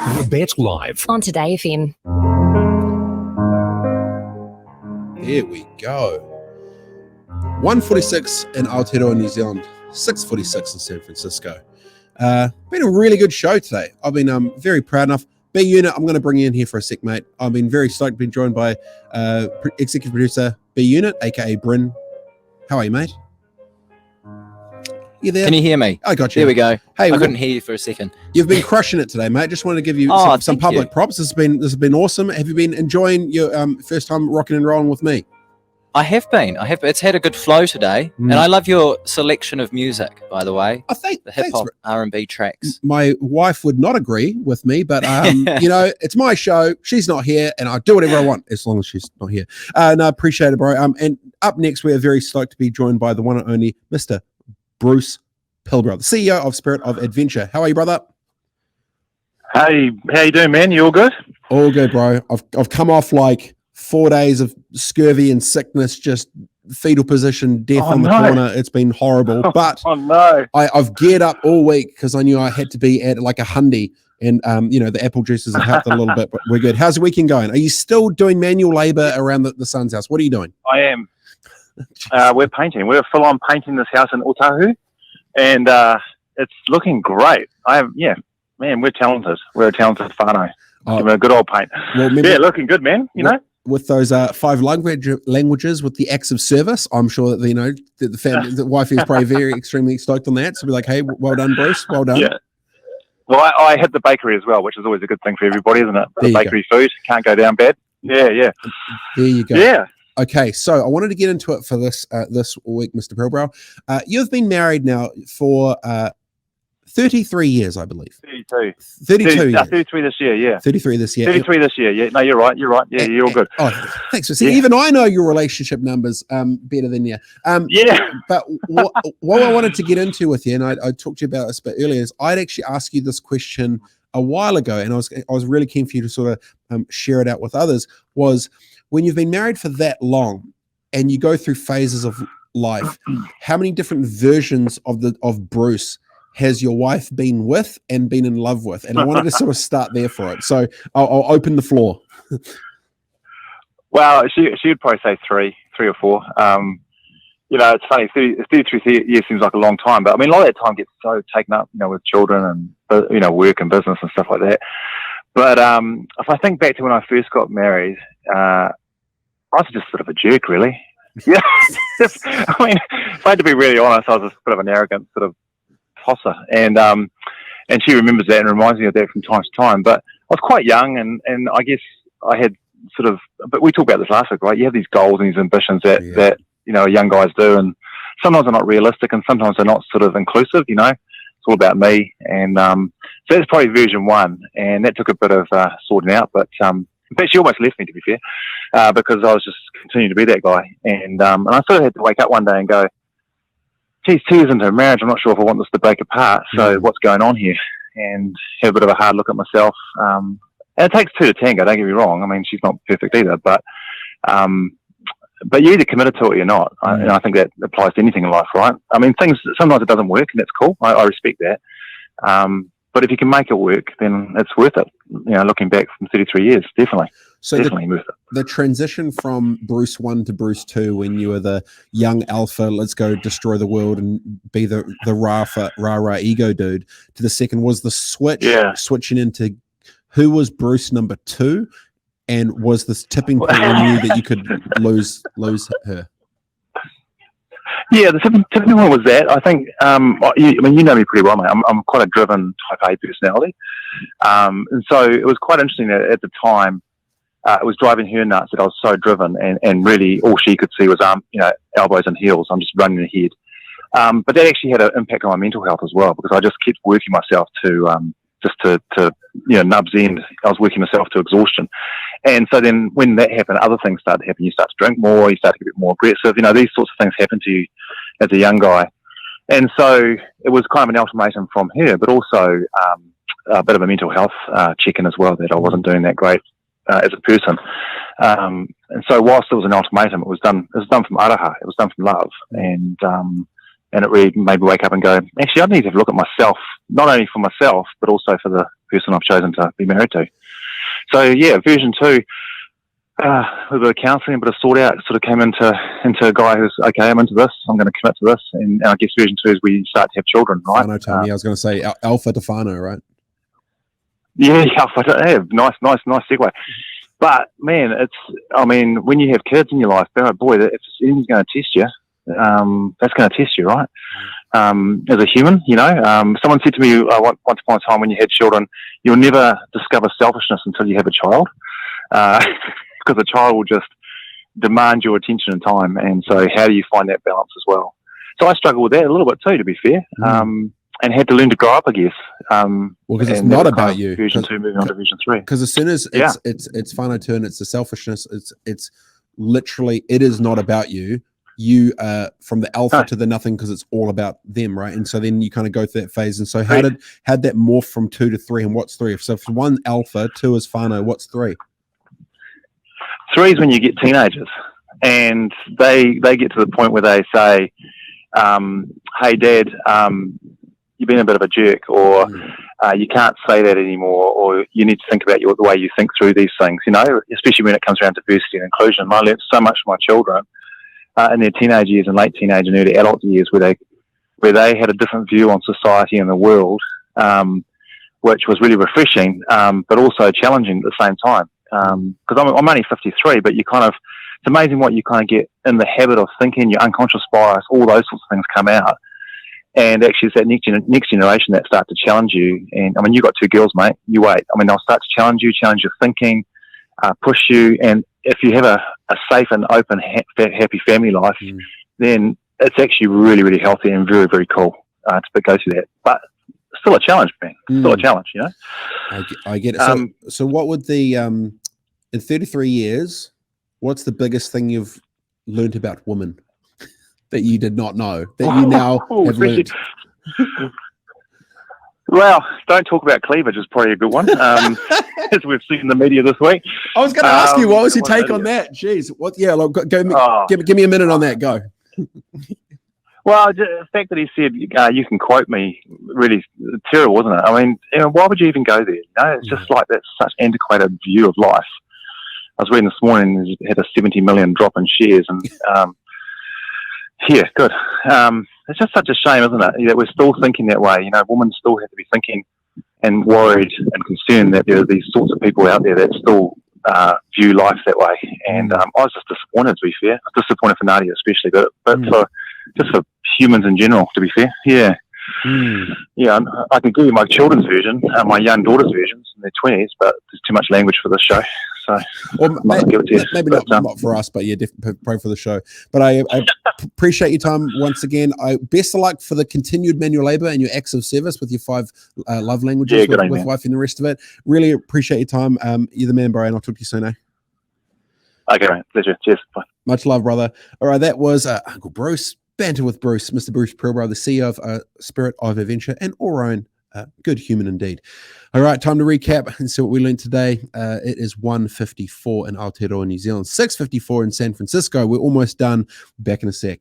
Robett live on TodayFM. There we go. 1:46 in Aotearoa, New Zealand. 6:46 in San Francisco. Been a really good show today. I've been very proud enough. B Unit, I'm going to bring you in here for a sec, mate. I've been very stoked to be joined by executive producer B Unit, aka Bryn. How are you, mate? You there? Can you hear me? I got you. There we go. Hey, I couldn't hear you for a second. You've been crushing it today, mate. Just wanted to give you some public props. This has been awesome. Have you been enjoying your first time rocking and rolling with me? I have been. It's had a good flow today, and I love your selection of music, by the way. I think the hip hop R&B tracks. My wife would not agree with me, but you know, it's my show. She's not here, and I do whatever I want as long as she's not here. And I appreciate it, bro. And up next, we are very stoked to be joined by the one and only Mr. Bruce Pilbrow, the CEO of Spirit of Adventure. How are you, brother? Hey, how you doing, man? You all good? All good, bro. I've come off like 4 days of scurvy and sickness, just fetal position, death on the corner. It's been horrible. But I've geared up all week because I knew I had to be at like a Hyundai, and you know, the apple juices have helped a little bit, but we're good. How's the weekend going? Are you still doing manual labor around the son's house? What are you doing? I am. We're painting. We're full on painting this house in Otahu, and it's looking great. Man, we're talented. We're a talented whānau. We're a good old paint. Well, looking good, man. You know, with those 5 languages with the acts of service, I'm sure that the family, the wife is probably extremely stoked on that. So be like, hey, well done, Bruce. Well done. Yeah. Well, I hit the bakery as well, which is always a good thing for everybody, isn't it? The bakery food can't go down bad. Yeah. There you go. Yeah. Okay, so I wanted to get into it for this week, Mr. Pilbrow. You've been married now for 33 years, I believe. 32 years. 33 this year, yeah. 33 this year. 33 this year, yeah. No, you're right. Yeah, you're all good. Oh, thanks. See, even I know your relationship numbers better than you. Yeah. But what I wanted to get into with you, and I talked to you about this a bit earlier, is I'd actually asked you this question a while ago, and I was really keen for you to sort of share it out with others, was when you've been married for that long and you go through phases of life, how many different versions of Bruce has your wife been with and been in love with? And I wanted to sort of start there for it. So I'll open the floor. Well, she would probably say three or four. You know, it's funny, 33 years seems like a long time, but I mean, a lot of that time gets so taken up, you know, with children and, you know, work and business and stuff like that. But if I think back to when I first got married, I was just sort of a jerk, really. Yeah, I mean, if I had to be really honest, I was a bit of an arrogant sort of tosser, and she remembers that and reminds me of that from time to time. But I was quite young, and I guess I had sort of. But we talked about this last week, right? You have these goals and these ambitions that you know, young guys do, and sometimes they're not realistic, and sometimes they're not sort of inclusive. You know, it's all about me, and so that's probably version 1, and that took a bit of sorting out, but. In fact, she almost left me, to be fair, because I was just continuing to be that guy. And I sort of had to wake up one day and go, geez, 2 years into a marriage, I'm not sure if I want this to break apart. So what's going on here? And have a bit of a hard look at myself. And it takes 2 to tango, don't get me wrong. I mean, she's not perfect either. But you're either committed to it or you're not. And I think that applies to anything in life, right? I mean, sometimes it doesn't work, and that's cool. I respect that. But if you can make it work, then it's worth it. You know, looking back from 33 years, definitely. So definitely worth it. The transition from Bruce 1 to Bruce 2, when you were the young alpha, let's go destroy the world and be the rah ego dude, to the second, was the switching into who was Bruce number 2, and was this tipping point when you knew that you could lose her? Yeah, the tipping point was that. I think, I mean, you know me pretty well, mate. I'm quite a driven type A personality. And so it was quite interesting that at the time, it was driving her nuts that I was so driven, and really all she could see was, you know, elbows and heels. I'm just running ahead. But that actually had an impact on my mental health as well, because I just kept working myself to you know, nubs end. I was working myself to exhaustion. And so then when that happened, other things started to happen. You start to drink more, you start to get a bit more aggressive. You know, these sorts of things happen to you as a young guy. And so it was kind of an ultimatum from her, but also a bit of a mental health check-in as well, that I wasn't doing that great as a person. And so whilst it was an ultimatum, it was done from araha. It was done from love. And it really made me wake up and go, actually, I need to have a look at myself, not only for myself, but also for the person I've chosen to be married to. So yeah, version 2, with a bit of counselling, a bit of sort out, sort of came into a guy who's, okay, I'm into this, I'm going to commit to this. And I guess version 2 is we start to have children, right? Whānau told me, I was going to say alpha to whānau, right? Yeah, nice segue. But man, when you have kids in your life, boy, if anything's going to test you, that's going to test you, right? As a human, someone said to me once upon a time, when you had children, you'll never discover selfishness until you have a child, because a child will just demand your attention and time. And so how do you find that balance as well? So I struggle with that a little bit too, to be fair. And had to learn to grow up, I guess. Because it's not about you. Version 2 moving on to version 3. Because as soon as it's whānau turn, it's the selfishness. It's literally, it is not about you. You from the alpha to the nothing, because it's all about them, right? And so then you kind of go through that phase. And so how'd that morph from 2 to 3? And what's 3? So if 1 alpha, 2 is whānau, what's 3? 3 is when you get teenagers, and they get to the point where they say, "Hey, Dad, you've been a bit of a jerk," or you can't say that anymore, or you need to think about the way you think through these things, especially when it comes around diversity and inclusion. I learned so much from my children in their teenage years and late teenage and early adult years, where they had a different view on society and the world, which was really refreshing, but also challenging at the same time. Because I'm only 53, but it's amazing what you kind of get in the habit of thinking, your unconscious bias, all those sorts of things come out. And actually, it's that next generation that start to challenge you. And you've got 2 girls, mate. You wait. They'll start to challenge you, challenge your thinking, push you. And if you have a safe and open, happy family life, then it's actually really, really healthy and very, very cool to go through that. But still a challenge, man. Still a challenge, I get it. So what would in 33 years, what's the biggest thing you've learned about women that you did not know, that you now have learned? Well, don't talk about cleavage is probably a good one, as we've seen in the media this week. I was going to ask you, what was your take on that? Jeez, what? Yeah, look, give me a minute on that. Go. Well, the fact that he said, you can quote me, really terrible, isn't it? Why would you even go there? It's just like that's such antiquated view of life. I was reading this morning, he had a 70 million drop in shares, and yeah, good. It's just such a shame, isn't it, that we're still thinking that way. Women still have to be thinking and worried and concerned that there are these sorts of people out there that still view life that way. And I was just disappointed, to be fair. I was disappointed for Nadia especially, but for humans in general, to be fair. Yeah. Yeah, I can give you my children's version, my young daughter's versions in their 20s, but there's too much language for this show. So maybe not for us, but yeah, definitely probably for the show. But I appreciate your time once again. Best of luck for the continued manual labour and your acts of service with your 5 love languages with wife and the rest of it. Really appreciate your time. You're the man, bro, and I'll talk to you soon, eh? Okay, mate. Pleasure. Cheers. Bye. Much love, brother. All right, that was Uncle Bruce. Banter with Bruce, Mr. Bruce Pilbrow, the CEO of Spirit of Adventure and all own good human indeed. All right, time to recap and see what we learned today. It is 1:54 in Aotearoa, New Zealand, 6:54 in San Francisco. We're almost done. Back in a sec.